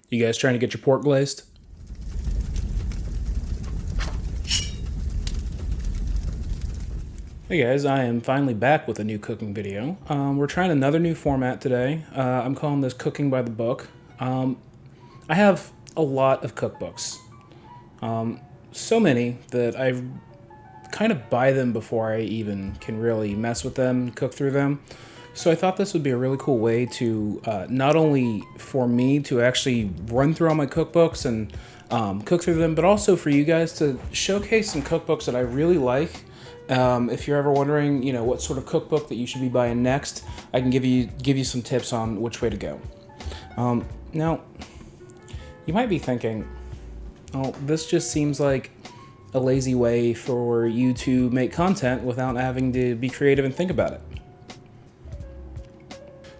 You guys trying to get your pork glazed? Hey guys, I am finally back with a new cooking video. We're trying another new format today. I'm calling this Cooking by the Book. I have a lot of cookbooks. So many that I kind of buy them before I even can really mess with them, cook through them. So I thought this would be a really cool way to, not only for me to actually run through all my cookbooks and cook through them, but also for you guys to showcase some cookbooks that I really like. If you're ever wondering, what sort of cookbook that you should be buying next, I can give you some tips on which way to go. Now, you might be thinking, oh, this just seems like a lazy way for you to make content without having to be creative and think about it.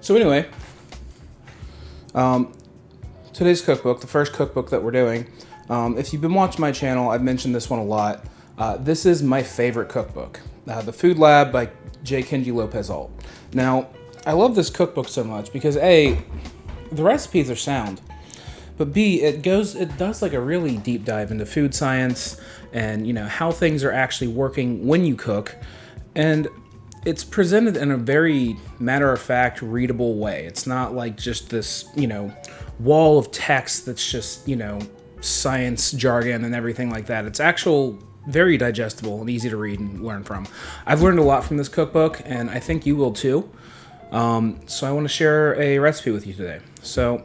So anyway, today's cookbook, the first cookbook that we're doing, if you've been watching my channel, I've mentioned this one a lot. This is my favorite cookbook, The Food Lab by Kenji Lopez-Alt. Now, I love this cookbook so much because A, the recipes are sound, but B, it does like a really deep dive into food science and, how things are actually working when you cook. And it's presented in a very matter-of-fact, readable way. It's not like just this, wall of text that's just, science jargon and everything like that. It's actual very digestible and easy to read and learn from. I've learned a lot from this cookbook, and I think you will too. So I want to share a recipe with you today. So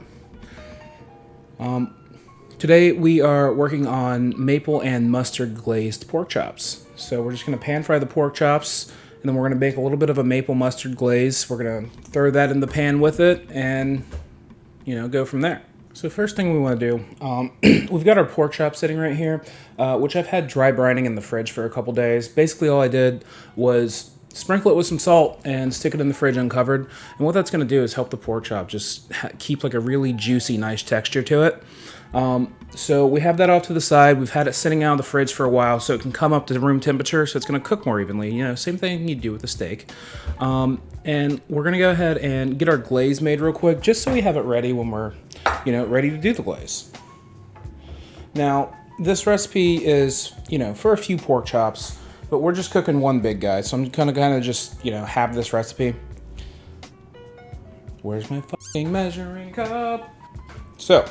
today we are working on maple and mustard glazed pork chops. So we're just going to pan fry the pork chops, and then we're going to make a little bit of a maple mustard glaze. We're going to throw that in the pan with it and, go from there. So first thing we want to do, we've got our pork chop sitting right here, which I've had dry brining in the fridge for a couple days. Basically all I did was sprinkle it with some salt and stick it in the fridge uncovered. And what that's going to do is help the pork chop just keep like a really juicy, nice texture to it. So we have that off to the side. We've had it sitting out of the fridge for a while so it can come up to room temperature, so it's going to cook more evenly. Same thing you do with a steak. And we're going to go ahead and get our glaze made real quick, just so we have it ready when we're, ready to do the glaze. Now, this recipe is, for a few pork chops, but we're just cooking one big guy, so I'm going to kind of just, have this recipe. Where's my fucking measuring cup? So, I'm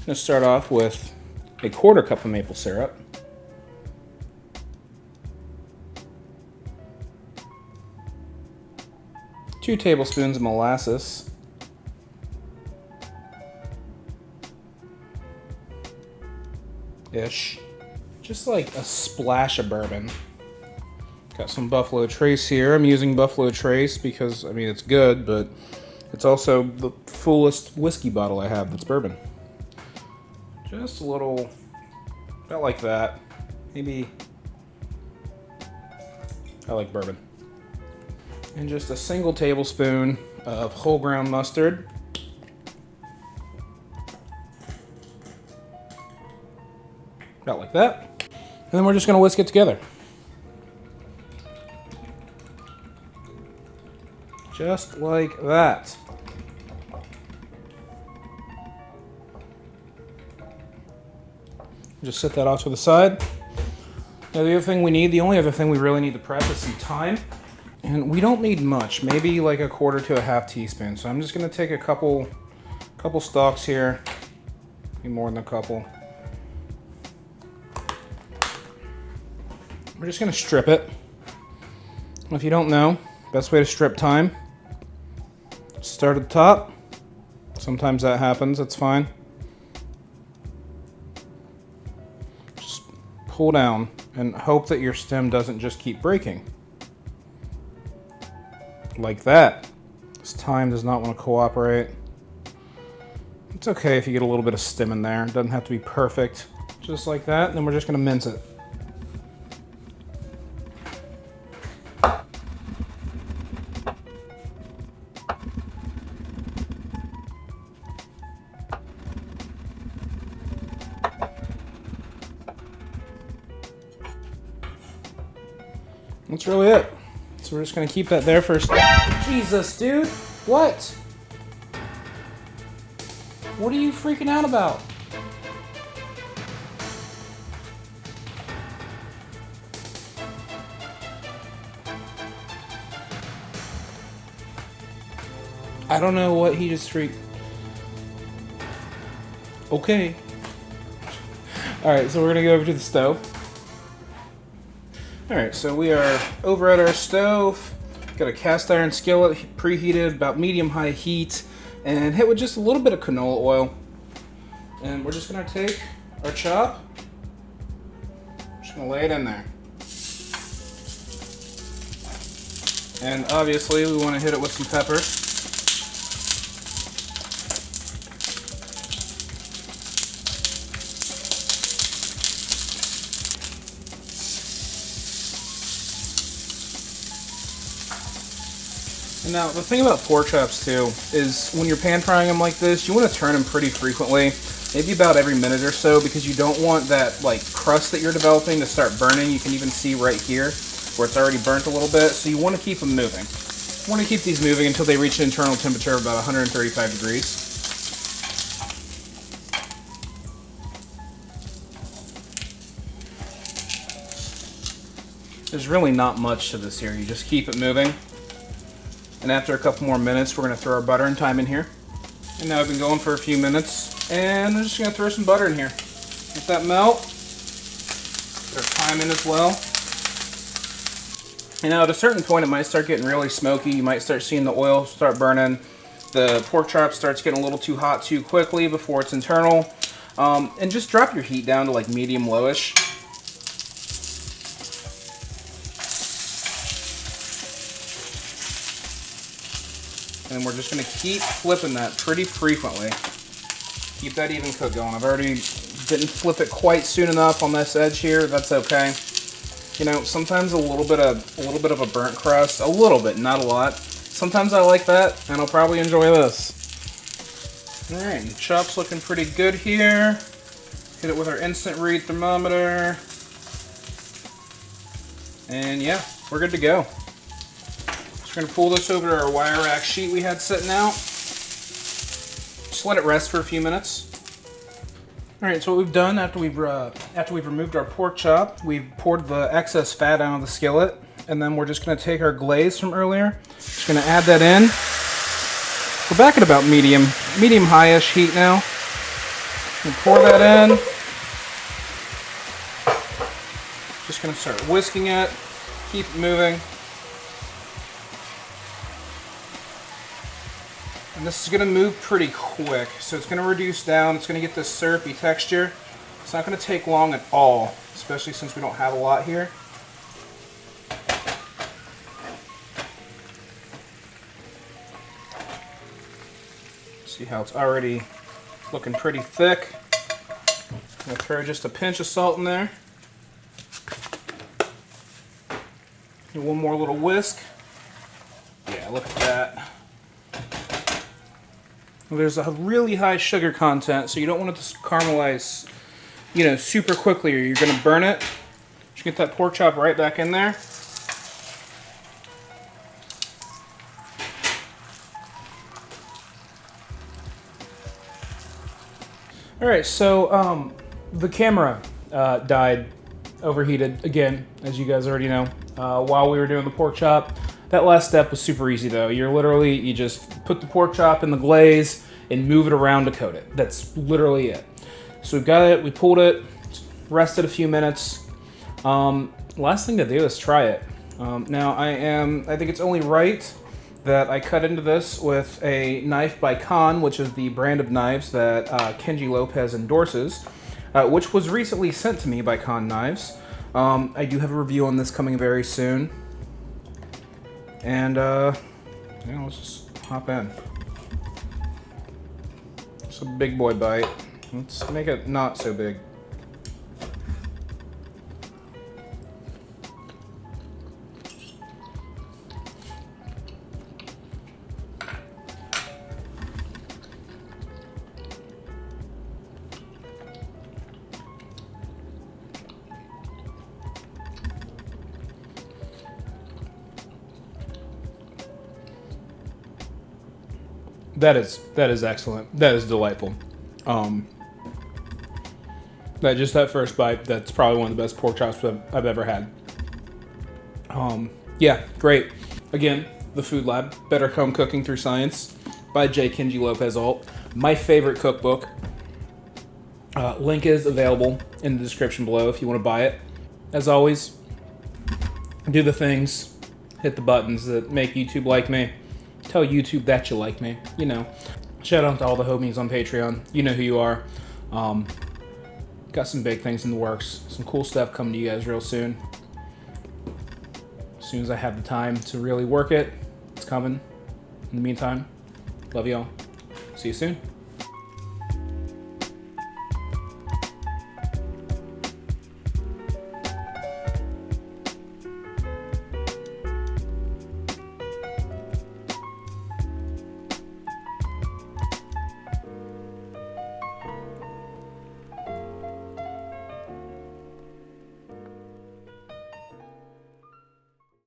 going to start off with a 1/4 cup of maple syrup. 2 tablespoons of molasses. Ish. Just like a splash of bourbon. Got some Buffalo Trace here. I'm using Buffalo Trace because, it's good, but it's also the fullest whiskey bottle I have that's bourbon. Just a little, about like that. Maybe, I like bourbon. And just a single tablespoon of whole ground mustard. About like that. And then we're just gonna whisk it together. Just like that. Just set that off to the side. Now the only other thing we really need to prep is some thyme. And we don't need much, maybe like 1/4 to 1/2 teaspoon. So I'm just gonna take a couple stalks here, maybe more than a couple. We're just gonna strip it. If you don't know, best way to strip thyme, start at the top. Sometimes that happens, that's fine. Just pull down and hope that your stem doesn't just keep breaking. Like that. This thyme does not want to cooperate. It's okay if you get a little bit of stem in there. It doesn't have to be perfect. Just like that, and then we're just gonna mince it. That's really it. So we're just gonna keep that there for a second. Jesus, dude! What? What are you freaking out about? I don't know what he just freaked. Okay. Alright, so we're gonna go over to the stove. Alright, so we are over at our stove. Got a cast iron skillet preheated, about medium-high heat, and hit with just a little bit of canola oil. And we're just gonna take our chop, just gonna lay it in there. And obviously we want to hit it with some pepper. And now the thing about pork chops too is when you're pan frying them like this, you want to turn them pretty frequently, maybe about every minute or so, because you don't want that like crust that you're developing to start burning. You can even see right here where it's already burnt a little bit, so you want to keep them moving. You want to keep these moving until they reach an internal temperature of about 135 degrees. There's really not much to this here, you just keep it moving. And after a couple more minutes, we're going to throw our butter and thyme in here. And now I've been going for a few minutes, and I'm just going to throw some butter in here. Let that melt. Put our thyme in as well. And now at a certain point, it might start getting really smoky. You might start seeing the oil start burning. The pork chop starts getting a little too hot too quickly before it's internal. And just drop your heat down to like medium-lowish. And we're just going to keep flipping that pretty frequently. Keep that even cook going. I've already didn't flip it quite soon enough on this edge here. That's okay. You know, sometimes a little bit of a burnt crust, a little bit, not a lot. Sometimes I like that, and I'll probably enjoy this. All right, the chop's looking pretty good here. Hit it with our instant read thermometer, and yeah, we're good to go. We're going to pull this over to our wire rack sheet we had sitting out. Just let it rest for a few minutes. Alright, so what we've done after we've removed our pork chop, we've poured the excess fat out of the skillet, and then we're just going to take our glaze from earlier. Just going to add that in. We're back at about medium-high-ish heat now. We'll pour that in. Just going to start whisking it, keep it moving. And this is going to move pretty quick, so it's going to reduce down. It's going to get this syrupy texture. It's not going to take long at all, especially since we don't have a lot here. See how it's already looking pretty thick. I'm going to throw just a pinch of salt in there. And one more little whisk. Yeah, look at that. There's a really high sugar content, so you don't want it to caramelize, you know, super quickly, or you're going to burn it. Just get that pork chop right back in there. All right, so the camera died, overheated again, as you guys already know, while we were doing the pork chop. That last step was super easy though. You just put the pork chop in the glaze and move it around to coat it. That's literally it. So we've got it, we pulled it, rested a few minutes. Last thing to do is try it. Now I think it's only right that I cut into this with a knife by Con, which is the brand of knives that Kenji Lopez endorses, which was recently sent to me by Con Knives. I do have a review on this coming very soon. And, let's just hop in. It's a big boy bite. Let's make it not so big. That is excellent. That is delightful. That first bite, that's probably one of the best pork chops I've ever had. Yeah, great. Again, The Food Lab, Better Home Cooking Through Science by Kenji Lopez-Alt. My favorite cookbook. Link is available in the description below if you want to buy it. As always, do the things, hit the buttons that make YouTube like me. Tell YouTube that you like me, you know. Shout out to all the homies on Patreon. You know who you are. Got some big things in the works. Some cool stuff coming to you guys real soon. As soon as I have the time to really work it, it's coming. In the meantime, love y'all. See you soon.